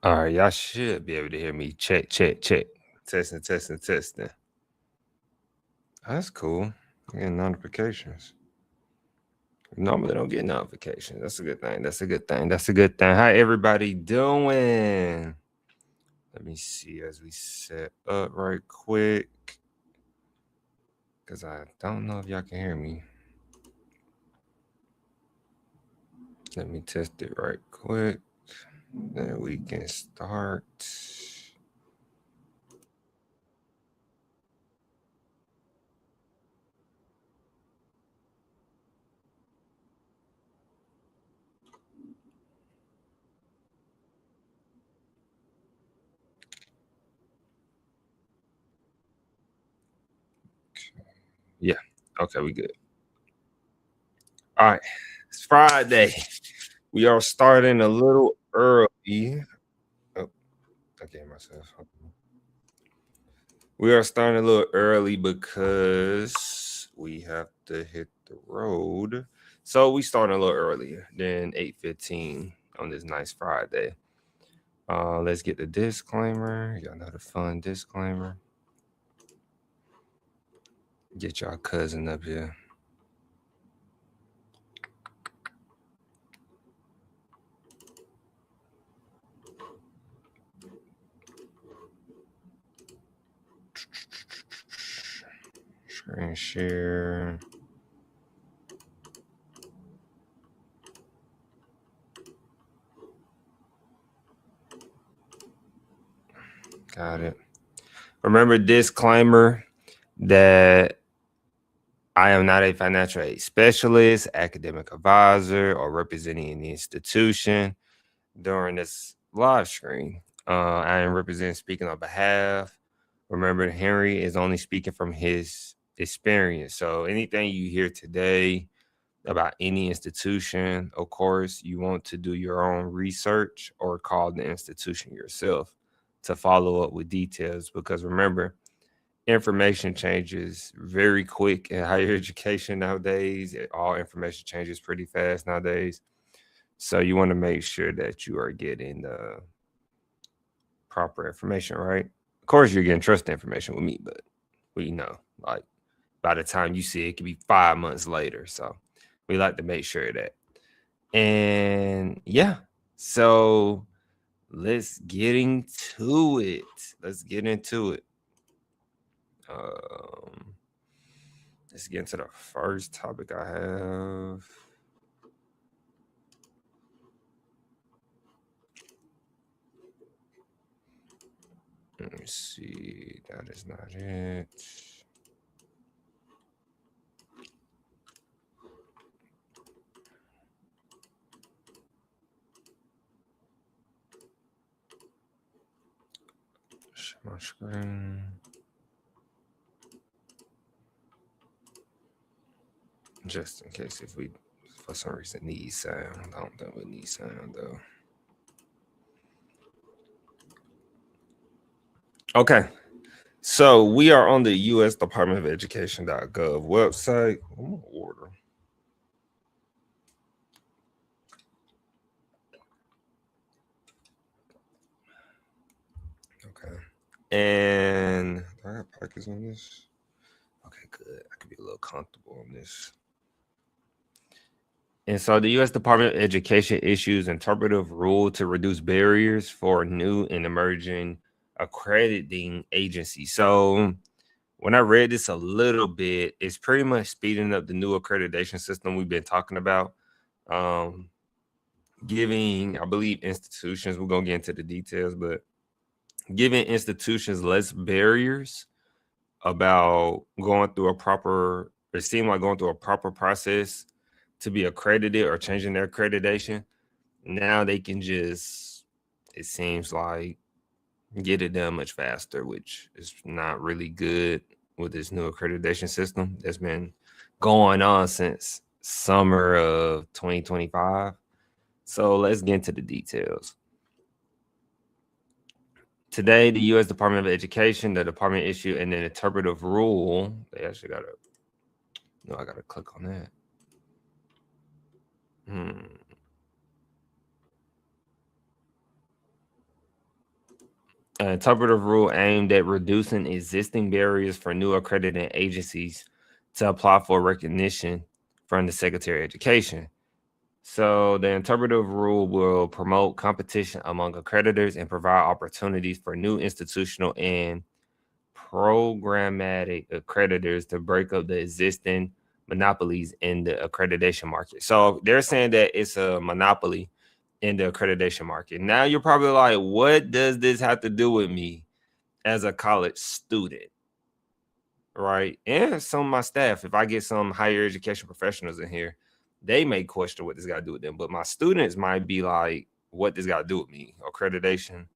All right, y'all should be able to hear me. Check, check, check. Testing, testing, testing. That's cool. I'm getting notifications. Normally I don't get notifications. That's a good thing. That's a good thing. That's a good thing. How everybody doing? Let me see as we set up right quick. Because I don't know if y'all can hear me. Let me test it right quick. Then we can start. Yeah. Okay, we good. All right. It's Friday. We are starting a little early. Oh, I gave myself. We are starting a little early because we have to hit the road. So we starting a little earlier than 8:15 on this nice Friday. Let's get the disclaimer. Y'all know the fun disclaimer. Get y'all cousin up here. Screen share. Got it. Remember disclaimer that I am not a financial aid specialist, academic advisor, or representing any institution during this live stream. I am representing speaking on behalf. Remember, Henry is only speaking from his experience. So anything you hear today about any institution, of course, you want to do your own research or call the institution yourself to follow up with details. Because remember, information changes very quick in higher education nowadays. All information changes pretty fast nowadays. So you want to make sure that you are getting the proper information, right? Of course, you're getting trusted information with me, but we know, like, by the time you see it, it could be 5 months later. So we like to make sure of that. And yeah, so let's get into it. Let's get into it. Let's get into the first topic I have. Let me see. That is not it. Share my screen. Just in case if we, for some reason, need sound. I don't think we need sound though. Okay. So we are on the U.S. Department of Education.gov website. I'm gonna order. Okay. And do I have pockets on this? Okay, good. I could be a little comfortable on this. And so the U.S. Department of Education issues interpretive rule to reduce barriers for new and emerging accrediting agencies. So when I read this a little bit, it's pretty much speeding up the new accreditation system we've been talking about. Giving, I believe, institutions, we're going to get into the details, but giving institutions less barriers about going through a proper, it seemed like going through a proper process to be accredited or changing their accreditation. Now they can just, it seems like, get it done much faster, which is not really good with this new accreditation system that's been going on since summer of 2025. So let's get into the details. Today, the U.S. Department of Education, the department issued an interpretive rule. They actually got to, no, I got to click on that. An interpretive rule aimed at reducing existing barriers for new accrediting agencies to apply for recognition from the Secretary of Education. So the interpretive rule will promote competition among accreditors and provide opportunities for new institutional and programmatic accreditors to break up the existing monopolies in the accreditation market. So they're saying that it's a monopoly in the accreditation market. Now you're probably like, what does this have to do with me as a college student? Right. And some of my staff, if I get some higher education professionals in here, they may question what this got to do with them. But my students might be like, what this got to do with me? Accreditation.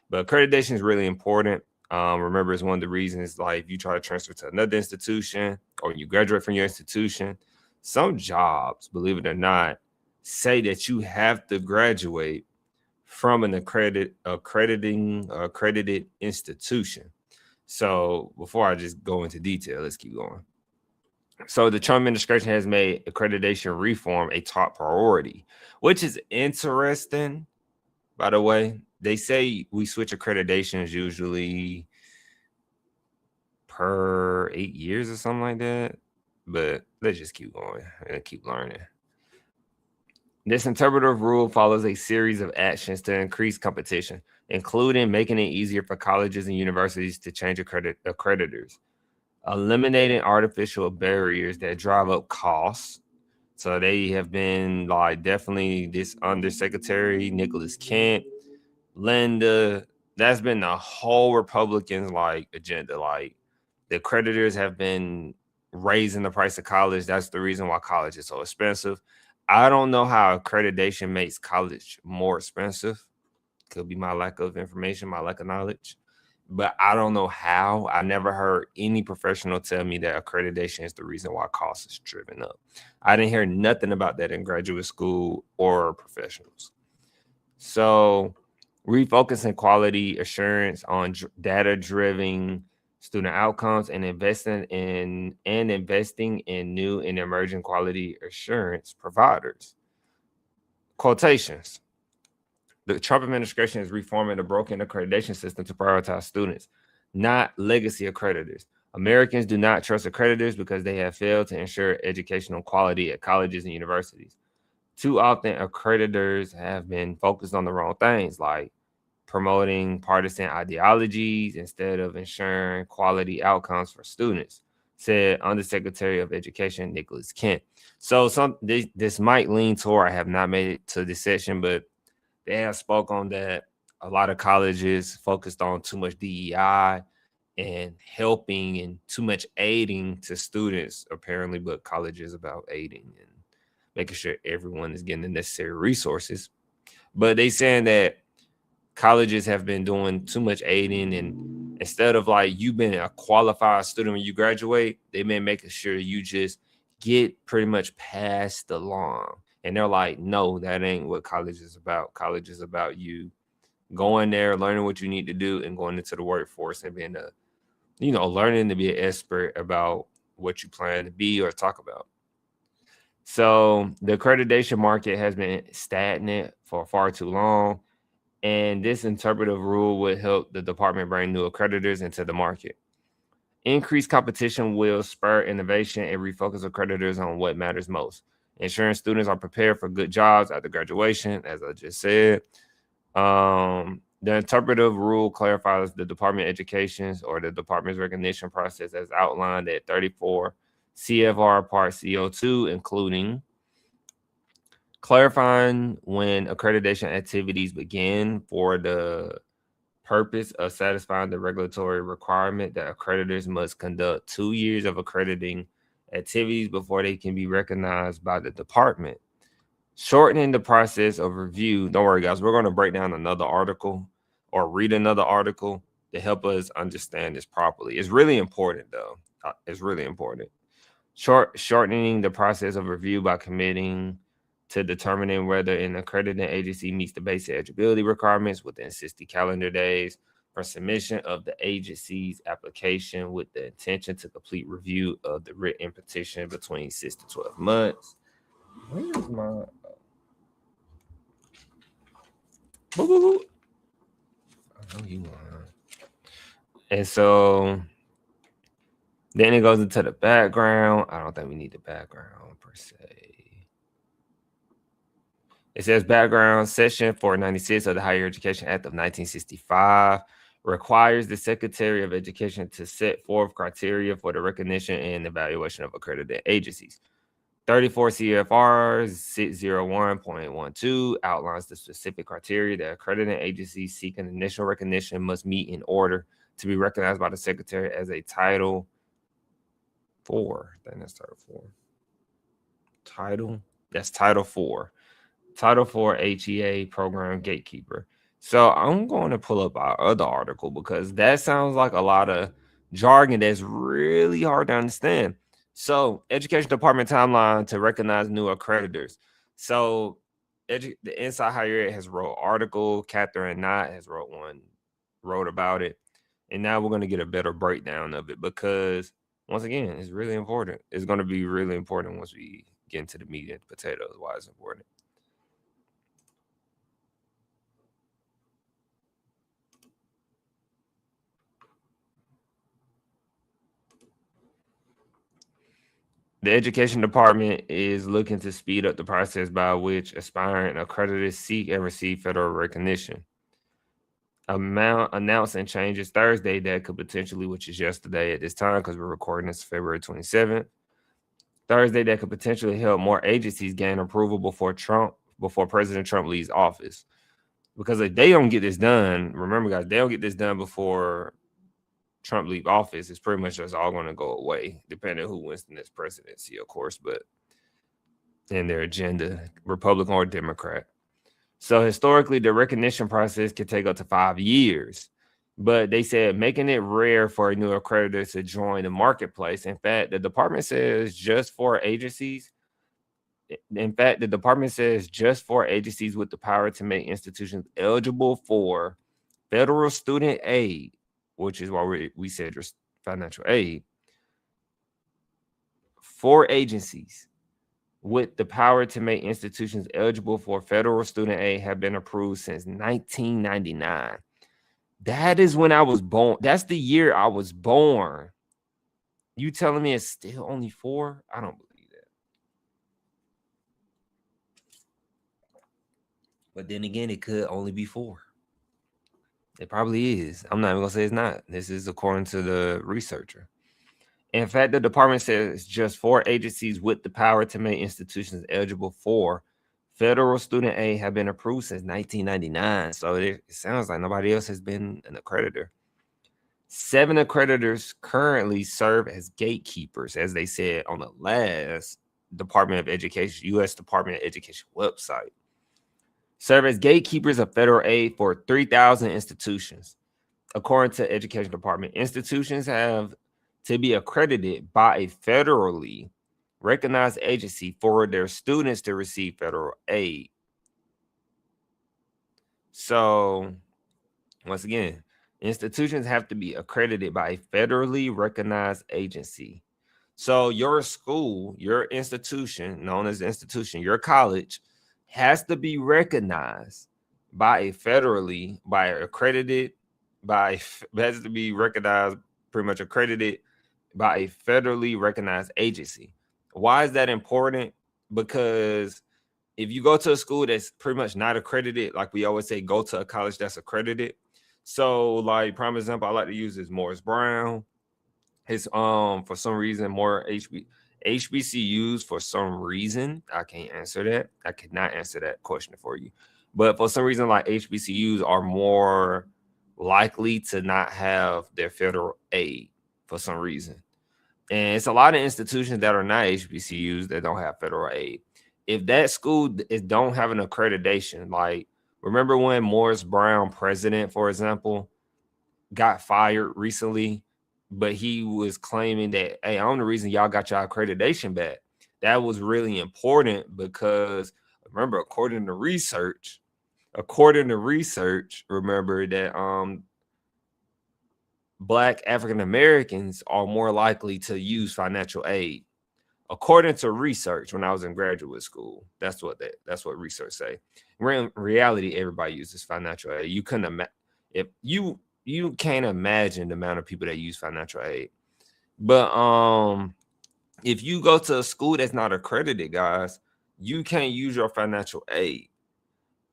But accreditation is really important. Remember, it's one of the reasons, like, if you try to transfer to another institution or you graduate from your institution, some jobs, believe it or not, say that you have to graduate from an accredited institution. So before I just go into detail, let's keep going. So the Trump administration has made accreditation reform a top priority, which is interesting, by the way. They say we switch accreditations usually per 8 years or something like that. But let's just keep going and keep learning. This interpretive rule follows a series of actions to increase competition, including making it easier for colleges and universities to change accreditors, eliminating artificial barriers that drive up costs. So they have been like definitely this Undersecretary Nicholas Kent, Linda. That's been the whole Republicans like agenda. Like the accreditors have been raising the price of college. That's the reason why college is so expensive. I don't know how accreditation makes college more expensive. Could be my lack of information, my lack of knowledge, but I don't know how. I never heard any professional tell me that accreditation is the reason why cost is driven up. I didn't hear nothing about that in graduate school or professionals. So refocusing quality assurance on data-driven student outcomes and investing in new and emerging quality assurance providers. Quotations. The Trump administration is reforming the broken accreditation system to prioritize students, not legacy accreditors. Americans do not trust accreditors because they have failed to ensure educational quality at colleges and universities. Too often, accreditors have been focused on the wrong things, like promoting partisan ideologies instead of ensuring quality outcomes for students, said Undersecretary of Education Nicholas Kent. So this might lean toward, I have not made it to this section, but they have spoke on that a lot of colleges focused on too much DEI and helping and too much aiding to students, apparently, but college is about aiding and making sure everyone is getting the necessary resources. But they saying that colleges have been doing too much aiding, and instead of like you being a qualified student when you graduate, they've been making sure you just get pretty much passed along. And they're like, no, that ain't what college is about. College is about you going there, learning what you need to do, and going into the workforce and being learning to be an expert about what you plan to be or talk about. So the accreditation market has been stagnant for far too long, and this interpretive rule would help the department bring new accreditors into the market. Increased competition will spur innovation and refocus accreditors on what matters most. Ensuring students are prepared for good jobs after graduation, as I just said. The interpretive rule clarifies the Department of Education's or the department's recognition process as outlined at 34 CFR Part CO2, including clarifying when accreditation activities begin for the purpose of satisfying the regulatory requirement that accreditors must conduct 2 years of accrediting activities before they can be recognized by the department. Shortening the process of review. Don't worry, guys. We're going to break down another article or read another article to help us understand this properly. It's really important, though. It's really important. Shortening the process of review by committing to determining whether an accrediting agency meets the basic eligibility requirements within 60 calendar days for submission of the agency's application with the intention to complete review of the written petition between 6 to 12 months. Where is my... I know you want. And so then it goes into the background. I don't think we need the background per se. It says background section 496 of the Higher Education Act of 1965 requires the Secretary of Education to set forth criteria for the recognition and evaluation of accredited agencies. 34 CFR 601.12 outlines the specific criteria that accredited agencies seeking initial recognition must meet in order to be recognized by the Secretary as a Title 4. I think that's Title 4. That's Title 4. Title 4 HEA program gatekeeper. So I'm going to pull up our other article because that sounds like a lot of jargon that's really hard to understand. So Education Department timeline to recognize new accreditors. So the Inside Higher Ed has wrote article. Catherine Knott has wrote about it. And now we're going to get a better breakdown of it because once again, it's really important. It's going to be really important once we get into the meat and potatoes. Why it's important. The Education Department is looking to speed up the process by which aspiring accreditors seek and receive federal recognition. Announcing changes Thursday that could potentially, which is yesterday at this time because we're recording this February 27th. Thursday that could potentially help more agencies gain approval before President Trump leaves office. Because if they don't get this done, remember guys, they don't get this done before Trump leave office, it's pretty much just all going to go away, depending on who wins the next presidency, of course, but in their agenda, Republican or Democrat. So historically, the recognition process can take up to 5 years, but they said making it rare for a new accreditor to join the marketplace. In fact, the department says just for agencies with the power to make institutions eligible for federal student aid, which is why we said just financial aid, for agencies with the power to make institutions eligible for federal student aid have been approved since 1999. That is when I was born. That's the year I was born. You telling me it's still only 4? I don't believe that. But then again, it could only be 4. It probably is. I'm not even going to say it's not. This is according to the researcher. In fact, the department says just 4 agencies with the power to make institutions eligible for federal student aid have been approved since 1999. So it sounds like nobody else has been an accreditor. 7 accreditors currently serve as gatekeepers, as they said on the last Department of Education, U.S. Department of Education website. Serve as gatekeepers of federal aid for 3,000 institutions. According to Education Department, institutions have to be accredited by a federally recognized agency for their students to receive federal aid. So, once again, institutions have to be accredited by a federally recognized agency. So your school, your institution, known as the institution, your college, has to be recognized by a federally, has to be recognized, pretty much accredited by a federally recognized agency. Why is that important? Because if you go to a school that's pretty much not accredited, like we always say, go to a college that's accredited. So, like, prime example I like to use is Morris Brown. It's for some reason more HBCUs for some reason. I can't answer that. I could not answer that question for you. But for some reason, like HBCUs are more likely to not have their federal aid for some reason. And it's a lot of institutions that are not HBCUs that don't have federal aid. If that school don't have an accreditation, like remember when Morris Brown, president, for example, got fired recently, but he was claiming that, hey, I'm the reason y'all got your accreditation back. That was really important because remember, according to research, remember that Black African Americans are more likely to use financial aid. According to research, when I was in graduate school, that's what research say. In reality, everybody uses financial aid. You couldn't imagine if you you can't imagine the amount of people that use financial aid. But if you go to a school that's not accredited, guys, you can't use your financial aid.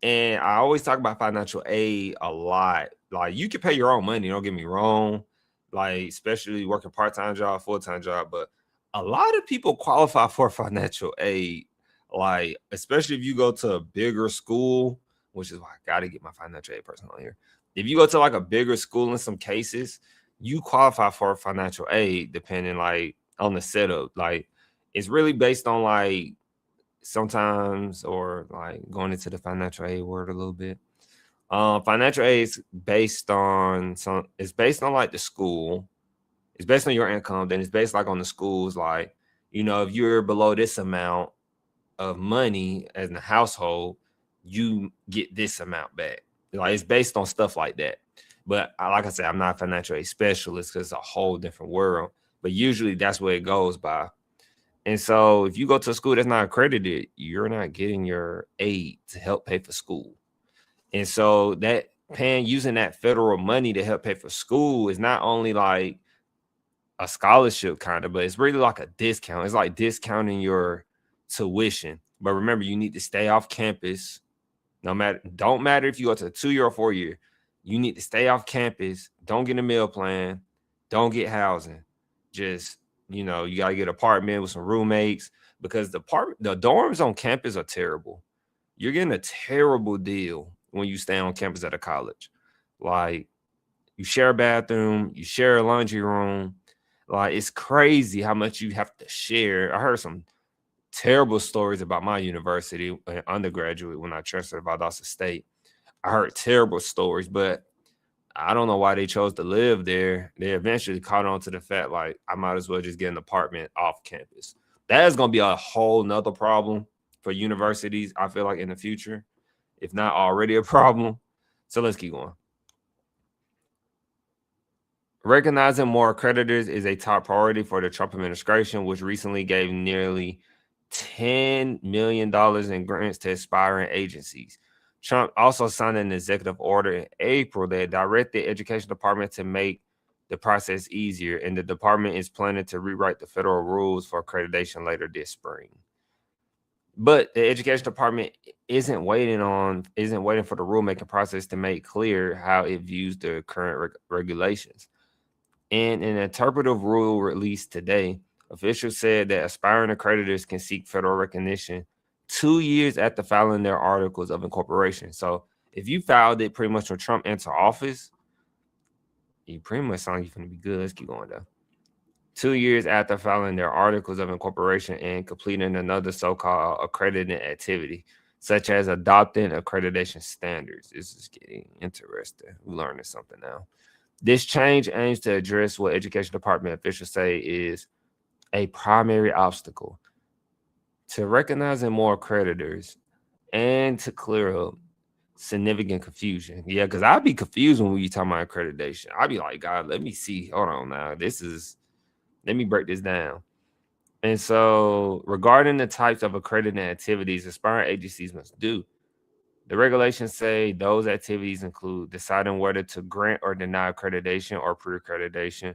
And I always talk about financial aid a lot. Like, you can pay your own money, don't get me wrong. Like, especially working part-time job, full-time job, but a lot of people qualify for financial aid. Like, especially if you go to a bigger school, which is why I gotta get my financial aid person on here. If you go to like a bigger school in some cases, you qualify for financial aid depending like on the setup. Like, it's really based on like sometimes, or like going into the financial aid word a little bit. Financial aid is based on it's based on like the school. It's based on your income. Then it's based like on the schools. Like, if you're below this amount of money as in a household, you get this amount back. Like, it's based on stuff like that. But like I said, I'm not a financial aid specialist because it's a whole different world. But usually that's what it goes by. And so if you go to a school that's not accredited, you're not getting your aid to help pay for school. And so that using that federal money to help pay for school is not only like a scholarship kind of, but it's really like a discount. It's like discounting your tuition. But remember, you need to stay off campus. Don't matter if you go to a 2-year or 4-year, you need to stay off campus. Don't get a meal plan. Don't get housing. Just, you got to get an apartment with some roommates, because the dorms on campus are terrible. You're getting a terrible deal when you stay on campus at a college. Like, you share a bathroom, you share a laundry room. Like, it's crazy how much you have to share. I heard some terrible stories about my university undergraduate when I transferred to Valdosta State. I heard terrible stories, but I don't know why they chose to live there. They eventually caught on to the fact, like, I might as well just get an apartment off campus. That is going to be a whole nother problem for universities, I feel like, in the future, if not already a problem. So let's keep going. Recognizing more accreditors is a top priority for the Trump administration, which recently gave nearly $10 million in grants to aspiring agencies. Trump also signed an executive order in April that directed the Education Department to make the process easier, and the department is planning to rewrite the federal rules for accreditation later this spring. But the Education Department isn't waiting for the rulemaking process to make clear how it views the current regulations. In an interpretive rule released today, officials said that aspiring accreditors can seek federal recognition 2 years after filing their articles of incorporation. So if you filed it pretty much when Trump entered office, you pretty much sound like you're going to be good. Let's keep going though. 2 years after filing their articles of incorporation and completing another so-called accredited activity, such as adopting accreditation standards. This is getting interesting. We're learning something now. This change aims to address what Education Department officials say is a primary obstacle to recognizing more accreditors and to clear up significant confusion. Yeah, because I'd be confused when we talk about accreditation. I'd be like, God, let me see. Hold on now. Let me break this down. And so regarding the types of accredited activities aspiring agencies must do, the regulations say those activities include deciding whether to grant or deny accreditation or pre-accreditation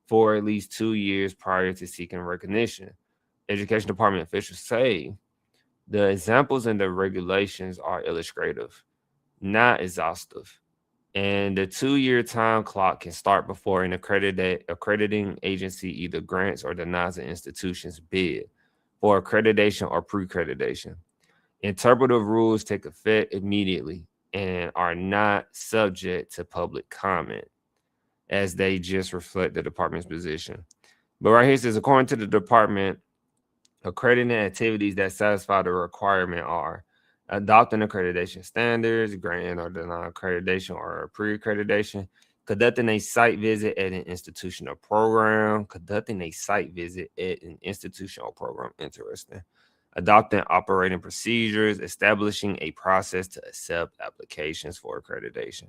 for at least 2 years prior to seeking recognition. Education Department officials say the examples in the regulations are illustrative, not exhaustive. And the 2-year time clock can start before an accrediting agency either grants or denies an institution's bid for accreditation or pre-accreditation. Interpretive rules take effect immediately and are not subject to public comment, as they just reflect the department's position. But right here it says, according to the department, accrediting activities that satisfy the requirement are adopting accreditation standards, granting or denying accreditation or pre-accreditation, conducting a site visit at an institutional program, interesting, adopting operating procedures, establishing a process to accept applications for accreditation.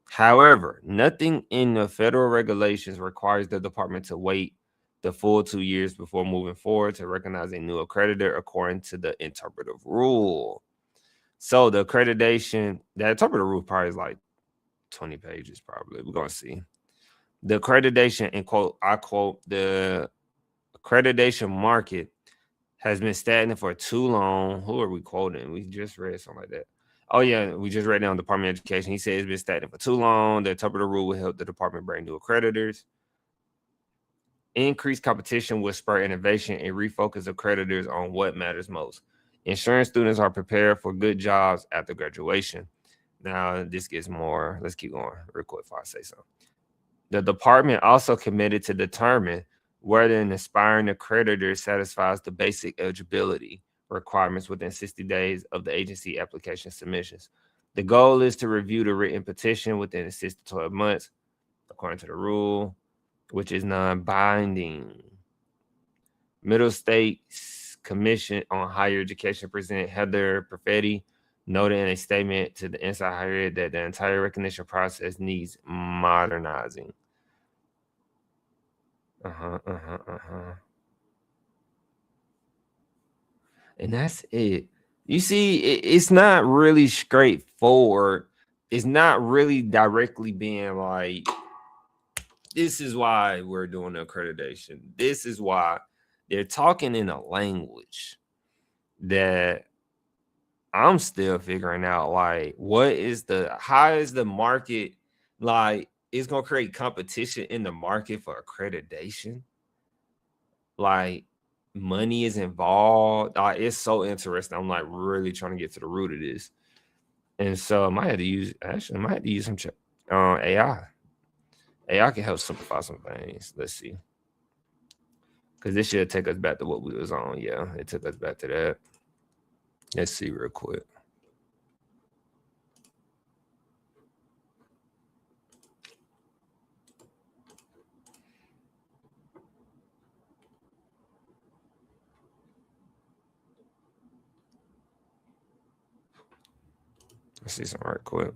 However, nothing in the federal regulations requires the department to wait the full 2 years before moving forward to recognize a new accreditor according to the interpretive rule. So the interpretive rule probably is like 20 pages probably. We're going to see. The accreditation, in quote, I quote, the accreditation market has been stagnant for too long. Who are we quoting? We just read something like that. Oh, yeah, we just read down Department of Education. He said it's been stagnant for too long. The interpreter rule will help the department bring new accreditors. Increased competition will spur innovation and refocus accreditors on what matters most. Ensuring students are prepared for good jobs after graduation. Now, this gets more. Let's keep going real quick before I say something. The department also committed to determine whether an aspiring accreditor satisfies the basic eligibility requirements within 60 days of the agency application submissions. The goal is to review the written petition within 6 to 12 months, according to the rule, which is non-binding. Middle States Commission on Higher Education President Heather Perfetti noted in a statement to the Inside Higher Ed that the entire recognition process needs modernizing. And that's it. You see, it's not really straightforward. It's not really directly being like, this is why we're doing the accreditation. This is why. They're talking in a language that I'm still figuring out, like, how is the market, like, it's going to create competition in the market for accreditation. Like, money is involved. It's so interesting. I'm like really trying to get to the root of this. And so I might have to use some AI. AI can help simplify some things. Let's see. Because this should take us back to what we was on. Yeah, it took us back to that. Let's see real quick. Let's see something right quick.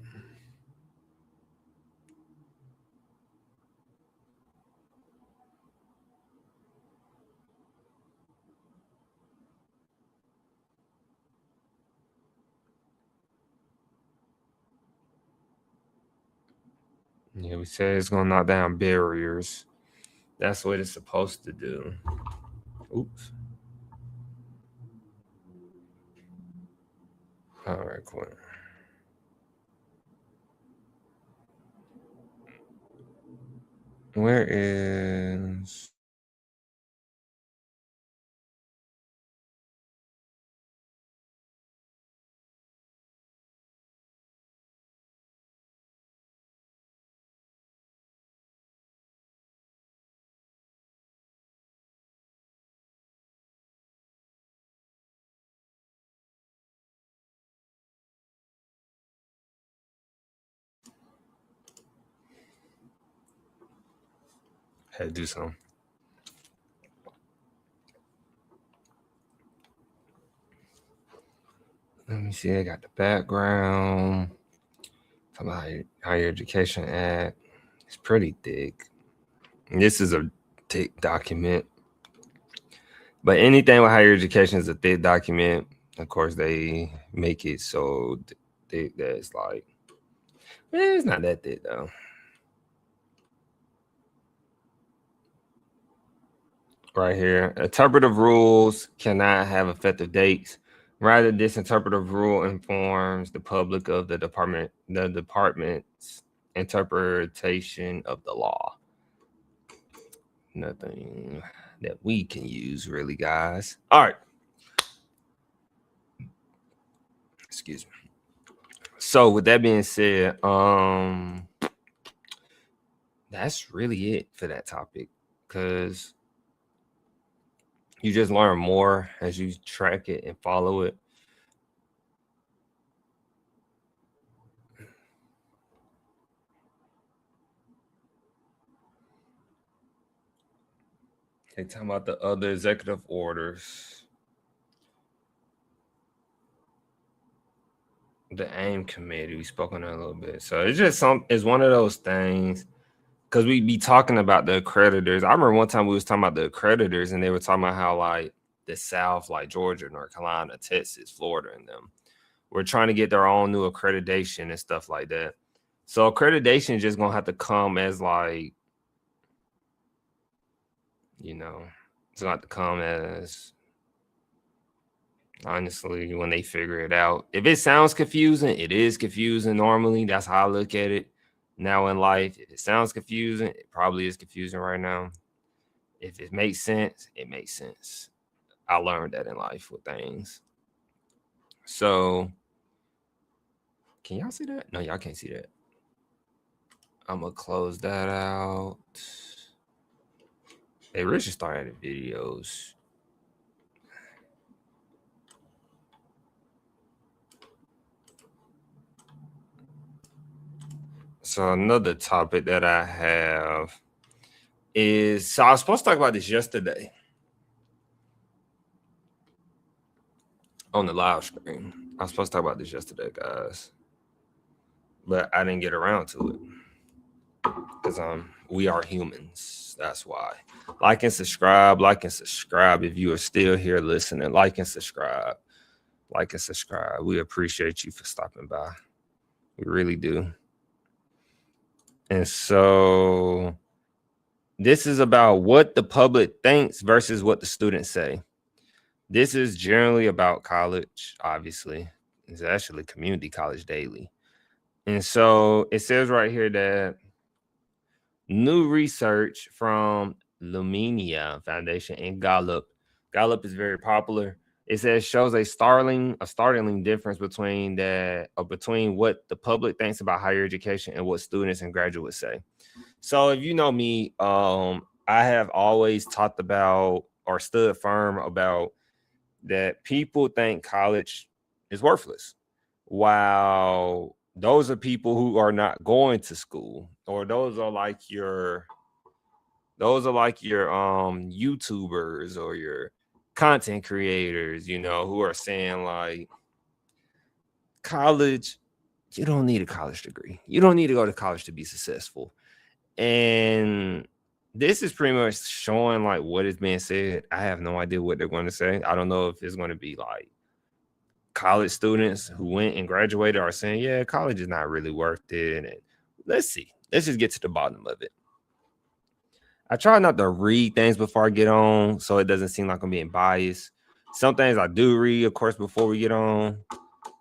Yeah, we said it's gonna knock down barriers. That's what it's supposed to do. Oops. All right, cool. Where is... Had to do something. Let me see. I got the background. Talk about Higher Education Act. It's pretty thick. This is a thick document. But anything with higher education is a thick document. Of course, they make it so thick that it's like, it's not that thick though. Right here, interpretive rules cannot have effective dates. Rather, this interpretive rule informs the public of the department's interpretation of the law. Nothing that we can use, really, guys. All right. Excuse me. So, with that being said, that's really it for that topic, because you just learn more as you track it and follow it. Okay, talking about the other executive orders. The AIM committee, we spoke on that a little bit. So it's just it's one of those things, because we be talking about the accreditors. I remember one time we was talking about the accreditors, and they were talking about how, like, the South, like Georgia, North Carolina, Texas, Florida, and them, we're trying to get their own new accreditation and stuff like that. So accreditation is just gonna have to come as like, you know, it's gonna have to come as, honestly, when they figure it out. If it sounds confusing, it is confusing normally. That's how I look at it now in life. If it sounds confusing, it probably is confusing right now. If it makes sense, it makes sense. I learned that in life with things. So, can y'all see that? No, y'all can't see that. I'm gonna close that out. Hey, Rich should start adding videos. So another topic that I have is, so I was supposed to talk about this yesterday on the live stream. I was supposed to talk about this yesterday, guys, but I didn't get around to it because we are humans. That's why. Like and subscribe. Like and subscribe if you are still here listening. Like and subscribe. Like and subscribe. We appreciate you for stopping by. We really do. And so this is about what the public thinks versus what the students say. This is generally about college, obviously. It's actually community college daily. And so it says right here that new research from Lumenia Foundation and Gallup is very popular. It says shows a startling difference between what the public thinks about higher education and what students and graduates say. So if you know me, I have always talked about or stood firm about that people think college is worthless, while those are people who are not going to school, or those are like your YouTubers or your content creators, who are saying like, college, you don't need a college degree. You don't need to go to college to be successful. And this is pretty much showing like what is being said. I have no idea what they're going to say. I don't know if it's going to be like college students who went and graduated are saying, yeah, college is not really worth it. And let's see. Let's just get to the bottom of it. I try not to read things before I get on, so it doesn't seem like I'm being biased. Some things I do read, of course, before we get on,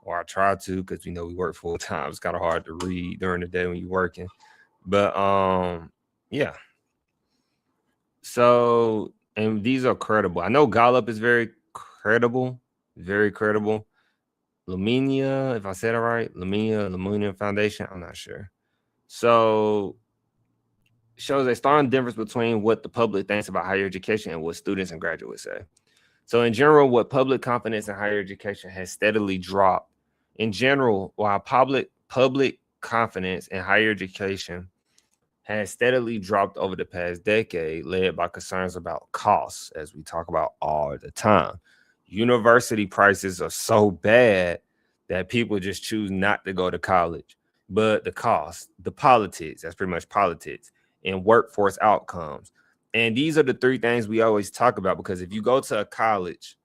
or I try to, because we work full time. It's kind of hard to read during the day when you're working. But yeah. So, and these are credible. I know Gallup is very credible, very credible. Lumenia, if I said it right, Lumenia Foundation, I'm not sure. So shows a stark difference between what the public thinks about higher education and what students and graduates say. So in general, what public confidence in higher education has steadily dropped. In general, while public confidence in higher education has steadily dropped over the past decade, led by concerns about costs, as we talk about all the time. University prices are so bad that people just choose not to go to college. But the cost, the politics, that's pretty much politics, and workforce outcomes. And these are the three things we always talk about, because if you go to a college,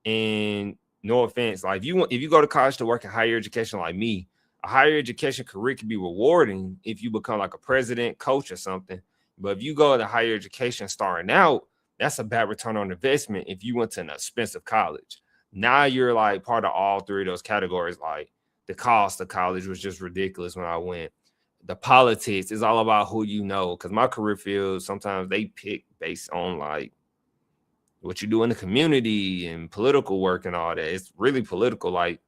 and no offense, like if you go to college to work in higher education like me, a higher education career can be rewarding if you become like a president, coach, or something. But if you go to higher education starting out, that's a bad return on investment if you went to an expensive college. Now you're like part of all three of those categories. Like the cost of college was just ridiculous when I went. The politics is all about who you know, because my career field, sometimes they pick based on like what you do in the community and political work and all that. It's really political. Like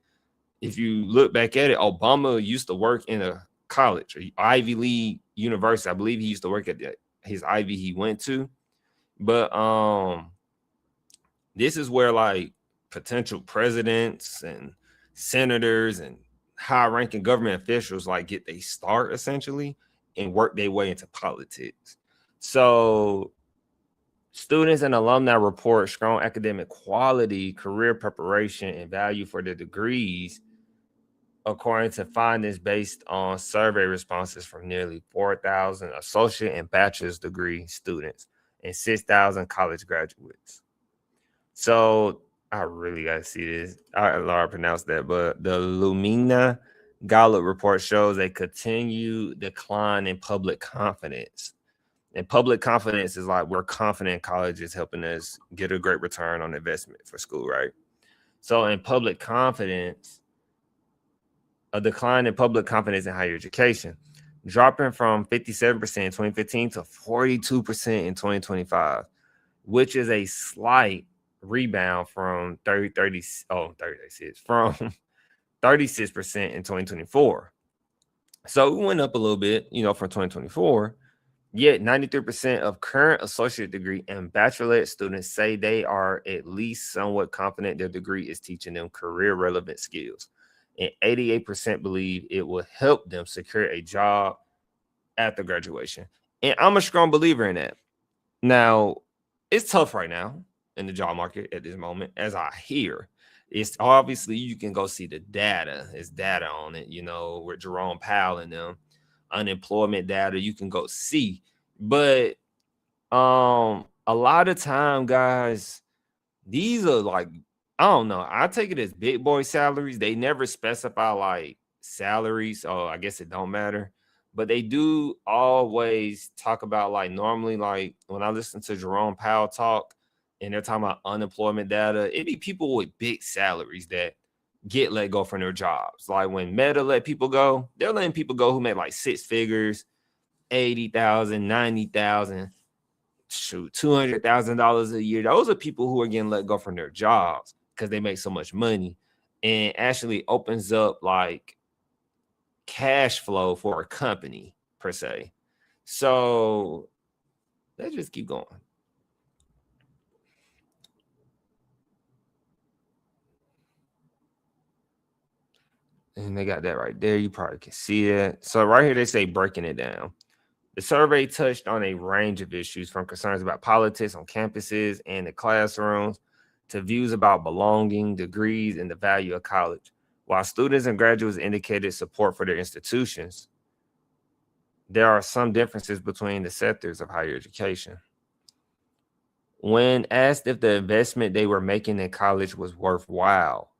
if you look back at it, Obama used to work in a college, Ivy League university. I believe he used to work at his Ivy he went to. But this is where like potential presidents and senators and high-ranking government officials like get they start essentially and work their way into politics. So students and alumni report strong academic quality, career preparation, and value for their degrees, according to findings based on survey responses from nearly 4,000 associate and bachelor's degree students and 6,000 college graduates. So I really got to see this. I don't know how to pronounce that, but the Lumina Gallup report shows a continued decline in public confidence. And public confidence is like we're confident college is helping us get a great return on investment for school, right? So in public confidence, a decline in public confidence in higher education, dropping from 57% in 2015 to 42% in 2025, which is a slight rebound from 36 from 36% in 2024. So we went up a little bit, from 2024. Yet 93% of current associate degree and bachelorette students say they are at least somewhat confident their degree is teaching them career relevant skills. And 88% believe it will help them secure a job after graduation. And I'm a strong believer in that. Now, it's tough right now in the job market at this moment, as I hear. It's obviously you can go see the data. There's data on it, with Jerome Powell and them. Unemployment data you can go see. But a lot of time, guys, these are like, I don't know. I take it as big boy salaries. They never specify like salaries, so I guess it don't matter. But they do always talk about like normally, like when I listen to Jerome Powell talk and they're talking about unemployment data, it be people with big salaries that get let go from their jobs. Like when Meta let people go, they're letting people go who make like six figures, 80,000, 90,000, shoot, $200,000 a year. Those are people who are getting let go from their jobs because they make so much money, and actually opens up like cash flow for a company per se. So let's just keep going. And they got that right there. You probably can see it. So right here, they say breaking it down. The survey touched on a range of issues, from concerns about politics on campuses and the classrooms to views about belonging, degrees, and the value of college. While students and graduates indicated support for their institutions, there are some differences between the sectors of higher education. When asked if the investment they were making in college was worthwhile,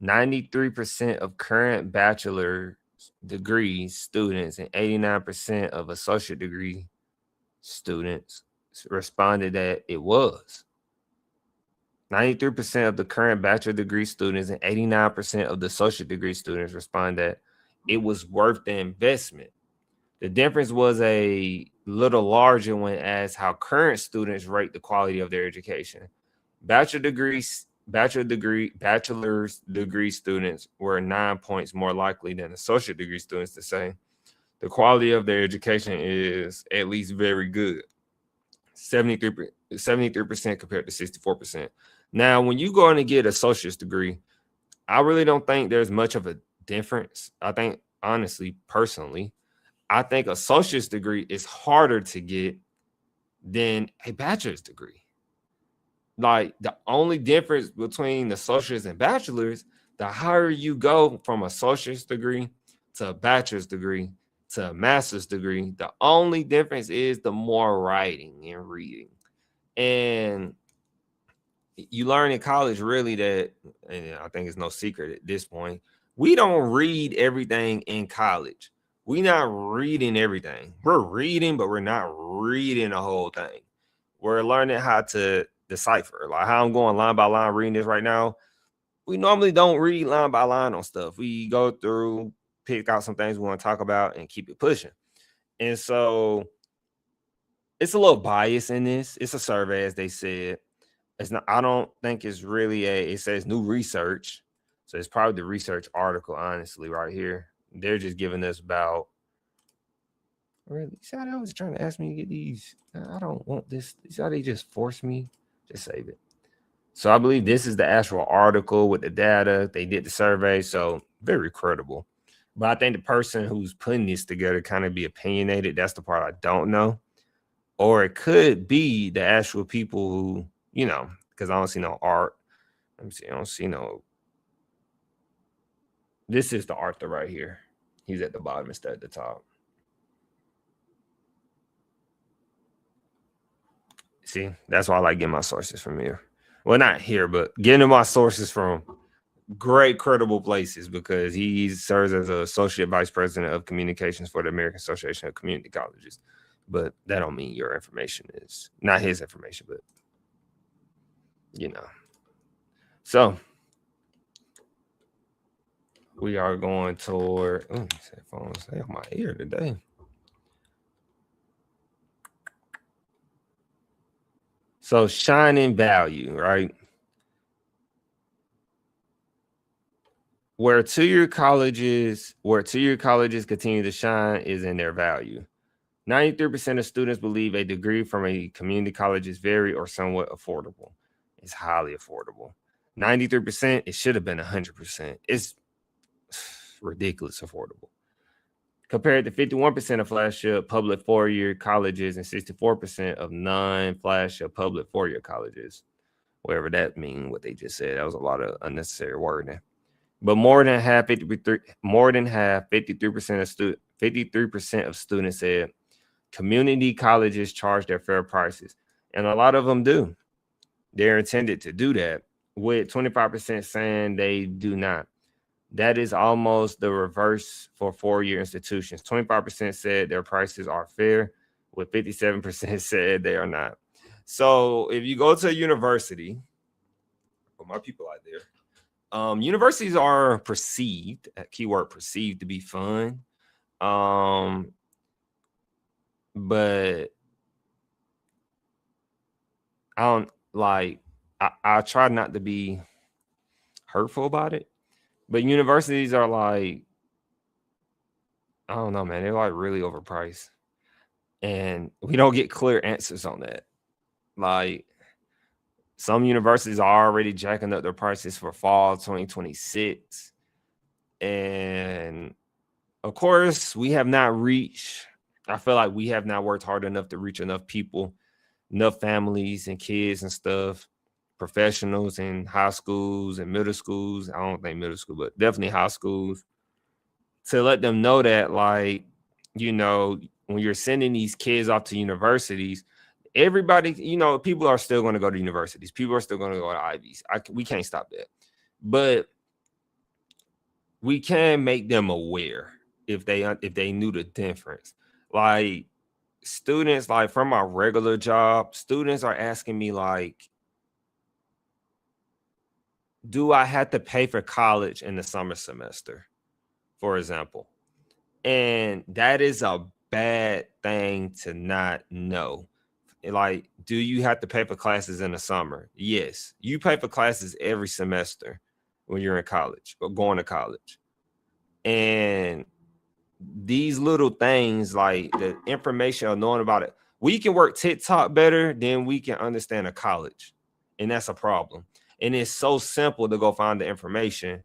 93% of current bachelor degree students and 89% of associate degree students responded that it was. 93% of the current bachelor degree students and 89% of the associate degree students respond that it was worth the investment. The difference was a little larger when asked how current students rate the quality of their education. Bachelor's degree students were 9 points more likely than associate degree students to say the quality of their education is at least very good. 73% compared to 64%. Now, when you go in and get an associate's degree, I really don't think there's much of a difference. I think, honestly, personally, I think associate's degree is harder to get than a bachelor's degree. Like the only difference between associates and bachelors, the higher you go from associate's degree to a bachelor's degree to a master's degree, the only difference is the more writing and reading. And you learn in college really that, and I think it's no secret at this point, we don't read everything in college. We're not reading everything. We're reading, but we're not reading the whole thing. We're learning how to decipher, like how I'm going line by line reading this right now. We normally don't read line by line on stuff. We go through, pick out some things we want to talk about and keep it pushing. And so it's a little bias in this. It's a survey, as they said. It's not, I don't think it's really it says new research. So it's probably the research article, honestly, right here. They're just giving us about, really, see how they always trying to ask me to get these. I don't want this. See how they just force me? Just save it. So I believe this is the actual article with the data. They did the survey, so very credible. But I think the person who's putting this together kind of be opinionated. That's the part I don't know. Or it could be the actual people who, because I don't see no art. Let me see. I don't see no. This is the author right here. He's at the bottom instead of the top. See, that's why I like getting my sources from here. Well, not here, but getting my sources from great credible places because he serves as an associate vice president of communications for the American Association of Community Colleges. But that don't mean your information is not his information, but So we are going toward phones stay on my ear today. So shining value, right? Where two-year colleges continue to shine is in their value. 93% of students believe a degree from a community college is very or somewhat affordable. It's highly affordable. 93%, it should have been 100%. It's ridiculous affordable. Compared to 51% of flagship public four-year colleges and 64% of non-flagship public four-year colleges. Whatever that means, what they just said. That was a lot of unnecessary wording. But more than half, 53% of students said community colleges charge their fair prices. And a lot of them do. They're intended to do that, with 25% saying they do not. That is almost the reverse for four-year institutions. 25% said their prices are fair, with 57% said they are not. So if you go to a university, for my people out there, universities are perceived, keyword perceived, to be fun. But I don't I try not to be hurtful about it. But universities are like, I don't know, man. They're like really overpriced. And we don't get clear answers on that. Like, some universities are already jacking up their prices for fall 2026. And of course, we have not reached, I feel like we have not worked hard enough to reach enough people, enough families and kids and stuff, professionals in high schools and middle schools. I don't think middle school, but definitely high schools, to let them know that, like, when you're sending these kids off to universities, everybody, people are still going to go to universities. People are still going to go to Ivies. We can't stop that. But we can make them aware if they knew the difference. Like, students, like from my regular job, students are asking me, like, do I have to pay for college in the summer semester, for example? And that is a bad thing to not know. Like, do you have to pay for classes in the summer? Yes. You pay for classes every semester when you're in college or going to college. And these little things, like the information of knowing about it, we can work TikTok better than we can understand a college. And that's a problem. And it's so simple to go find the information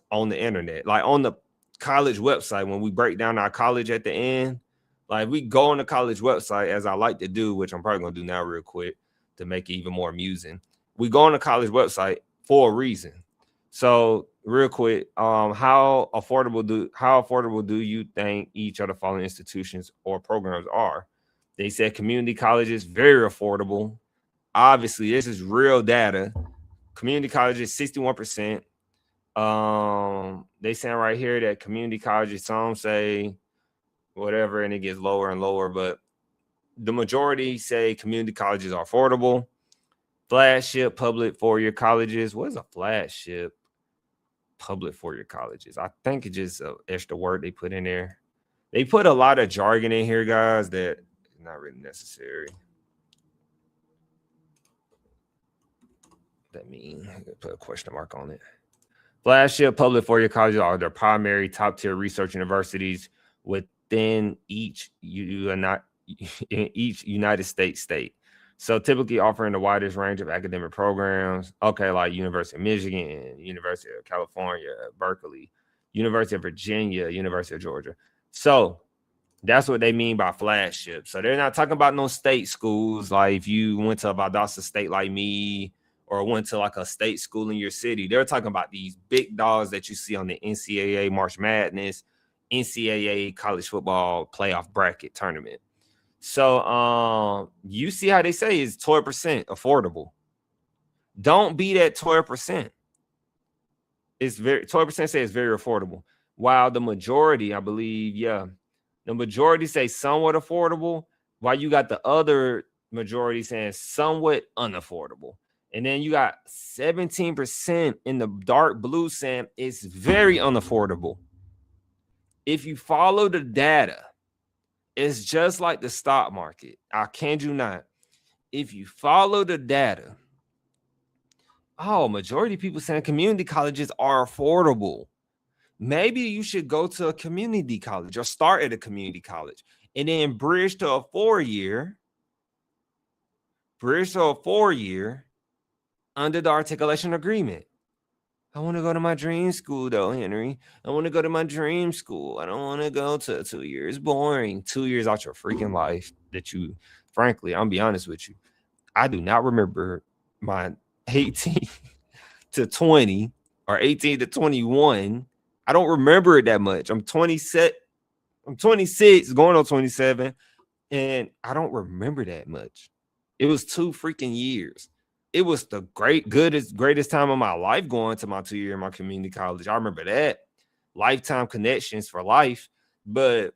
on the internet. Like on the college website, when we break down our college at the end, like we go on the college website, as I like to do, which I'm probably going to do now real quick to make it even more amusing. We go on the college website for a reason. So real quick, how affordable do you think each of the following institutions or programs are? They said community colleges, very affordable. Obviously, this is real data. Community colleges, 61%. They saying right here that community colleges, some say whatever, and it gets lower and lower, but the majority say community colleges are affordable. Flagship public four-year colleges. What is a flagship public four-year colleges? I think it's just an extra word they put in there. They put a lot of jargon in here, guys, that is not really necessary. That means put a question mark on it. Flagship public four-year colleges are their primary top-tier research universities within each United States state. So typically offering the widest range of academic programs. Okay, like University of Michigan, University of California, Berkeley, University of Virginia, University of Georgia. So that's what they mean by flagship. So they're not talking about no state schools. Like if you went to a Valdosta State like me, or went to like a state school in your city, they're talking about these big dogs that you see on the NCAA March Madness, NCAA college football playoff bracket tournament. So you see how they say it's 12% affordable. Don't be that 12%. It's 12% say it's very affordable. While the majority, I believe, the majority say somewhat affordable, while you got the other majority saying somewhat unaffordable. And then you got 17% in the dark blue saying it's very unaffordable. If you follow the data, it's just like the stock market. I kid you not. If you follow the data, majority of people saying community colleges are affordable. Maybe you should go to a community college or start at a community college and then bridge to a 4-year under the articulation agreement. I want to go to my dream school though, Henry. I want to go to my dream school. I don't want to go to 2 years. Boring. 2 years out your freaking life that you, frankly, I'll be honest with you. I do not remember my 18 to 20 or 18 to 21. I don't remember it that much. I'm 26, going on 27, and I don't remember that much. It was 2 freaking years. It was the greatest time of my life going to my 2 year in my community college. I remember that. Lifetime connections for life. But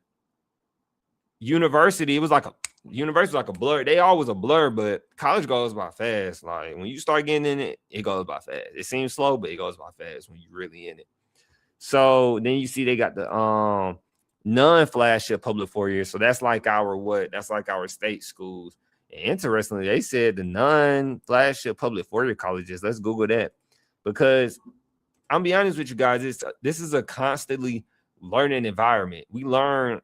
university, was like a blur. They always a blur, but college goes by fast. Like when you start getting in it, it goes by fast. It seems slow, but it goes by fast when you're really in it. So then you see they got the non-flagship public 4 years. So that's like our state schools. And interestingly, they said the non-flagship public 4-year colleges. Let's Google that, because I'll be honest with you guys, this is a constantly learning environment. We learn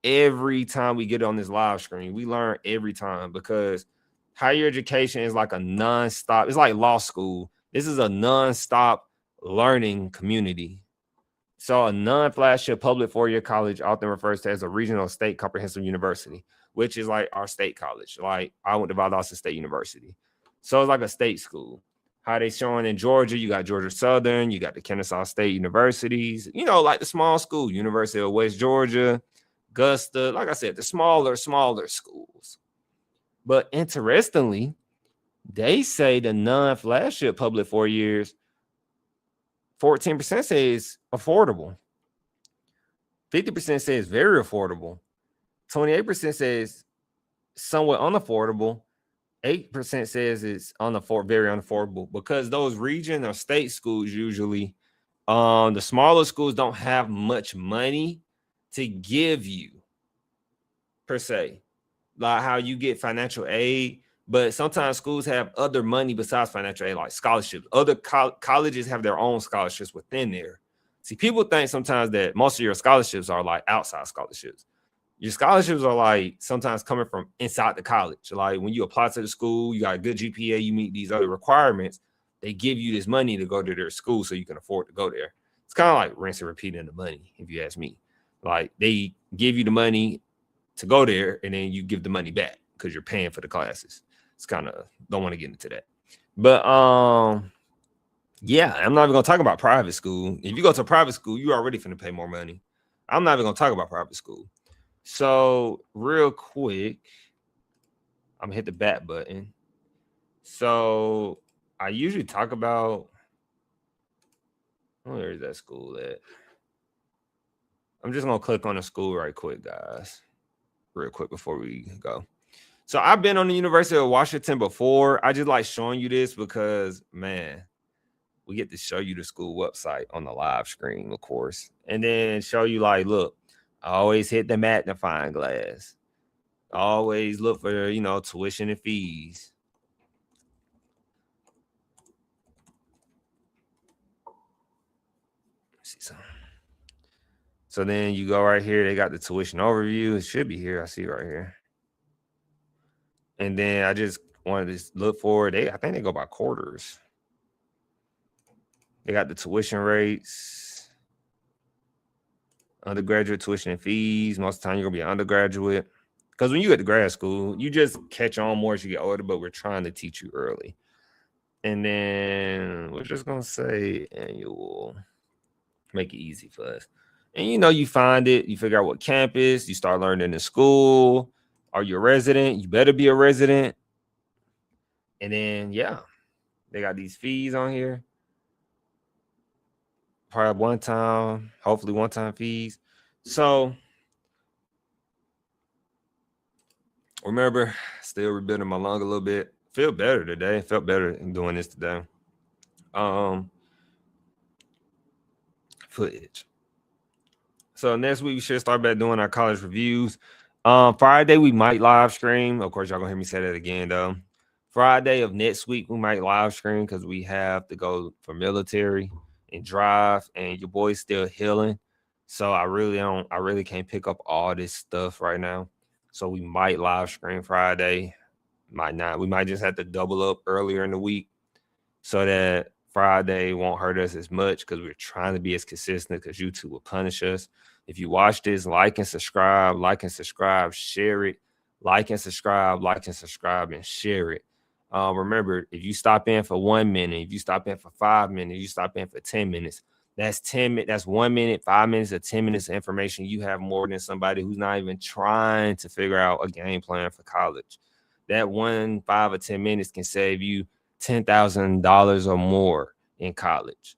every time we get on this live screen. We learn every time, because higher education is like a non-stop. It's like law school. This is a non-stop learning community. So a non-flagship public 4-year college often refers to as a regional state comprehensive university, which is like our state college. Like I went to Valdosta State University. So it's like a state school. How they showing in Georgia, you got Georgia Southern, you got the Kennesaw State Universities, like the small school, University of West Georgia, Augusta, like I said, the smaller schools. But interestingly, they say the non-flagship public 4 years, 14% say it's affordable. 50% says very affordable. 28% says somewhat unaffordable. 8% says it's very unaffordable, because those region or state schools usually, the smaller schools don't have much money to give you per se, like how you get financial aid. But sometimes schools have other money besides financial aid, like scholarships. Other colleges have their own scholarships within there. See, people think sometimes that most of your scholarships are like outside scholarships. Your scholarships are like sometimes coming from inside the college. Like when you apply to the school, you got a good GPA, you meet these other requirements, they give you this money to go to their school so you can afford to go there. It's kind of like rinse and repeat in the money, if you ask me. Like they give you the money to go there, and then you give the money back because you're paying for the classes. It's kind of, don't want to get into that. But yeah, I'm not even gonna talk about private school. If you go to a private school, you're already finna pay more money. I'm not even gonna talk about private school. So real quick, I'm gonna hit the back button. So I usually talk about, where is that school at? I'm just gonna click on the school right quick, guys. Real quick before we go. So I've been on the University of Washington before. I just like showing you this because, man, we get to show you the school website on the live screen, of course, and then show you like, look, I always hit the magnifying glass. Always look for, tuition and fees. Let's see something. So then you go right here. They got the tuition overview. It should be here. I see right here. And then I just wanted to look for it. I think they go by quarters. They got the tuition rates, undergraduate tuition and fees. Most of the time you're going to be an undergraduate. Because when you get to grad school, you just catch on more as you get older, but we're trying to teach you early. And then we're just going to say annual. Make it easy for us. And you find it, you figure out what campus, you start learning in school. Are you a resident? You better be a resident. And then, yeah, they got these fees on here. probably hopefully one-time fees. So remember, still rebuilding my lung a little bit. Feel better today. Felt better in doing this today. Footage. So next week we should start back doing our college reviews. Friday we might live stream. Of course, y'all gonna hear me say that again though. Friday of next week we might live stream because we have to go for military and drive, and your boy's still healing. So I really can't pick up all this stuff right now. So we might live stream Friday, might not. We might just have to double up earlier in the week so that Friday won't hurt us as much because we're trying to be as consistent because YouTube will punish us. If you watch this, like and subscribe, share it, like and subscribe, and share it. Remember, if you stop in for 1 minute, if you stop in for 5 minutes, you stop in for 10 minutes, that's 10 minutes, that's 1 minute, 5 minutes, or 10 minutes of information. You have more than somebody who's not even trying to figure out a game plan for college. That 5 or 10 minutes can save you $10,000 or more in college.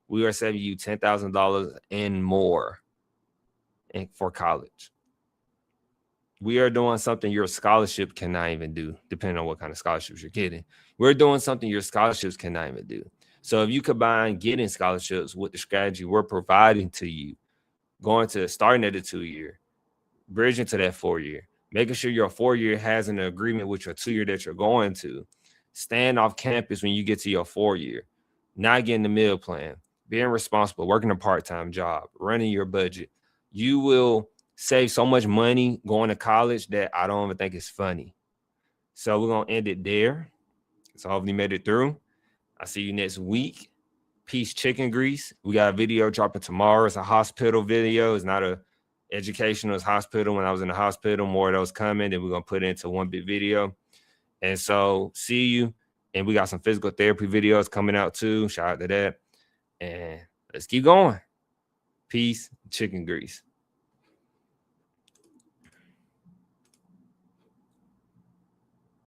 We are saving you $10,000 and more for college. We are doing something your scholarship cannot even do, depending on what kind of scholarships you're getting. We're doing something your scholarships cannot even do. So if you combine getting scholarships with the strategy we're providing to you, starting at a 2-year, bridging to that 4-year, making sure your 4-year has an agreement with your 2-year that you're going to, staying off campus when you get to your 4-year, not getting the meal plan, being responsible, working a part-time job, running your budget, you will save so much money going to college that I don't even think it's funny. So we're going to end it there. So hopefully you made it through. I'll see you next week. Peace, chicken grease. We got a video dropping tomorrow. It's a hospital video. It's not a educational. It's hospital. When I was in the hospital, more of those coming. Then we're going to put it into one big video. And so see you. And we got some physical therapy videos coming out too. Shout out to that. And let's keep going. Peace, chicken grease.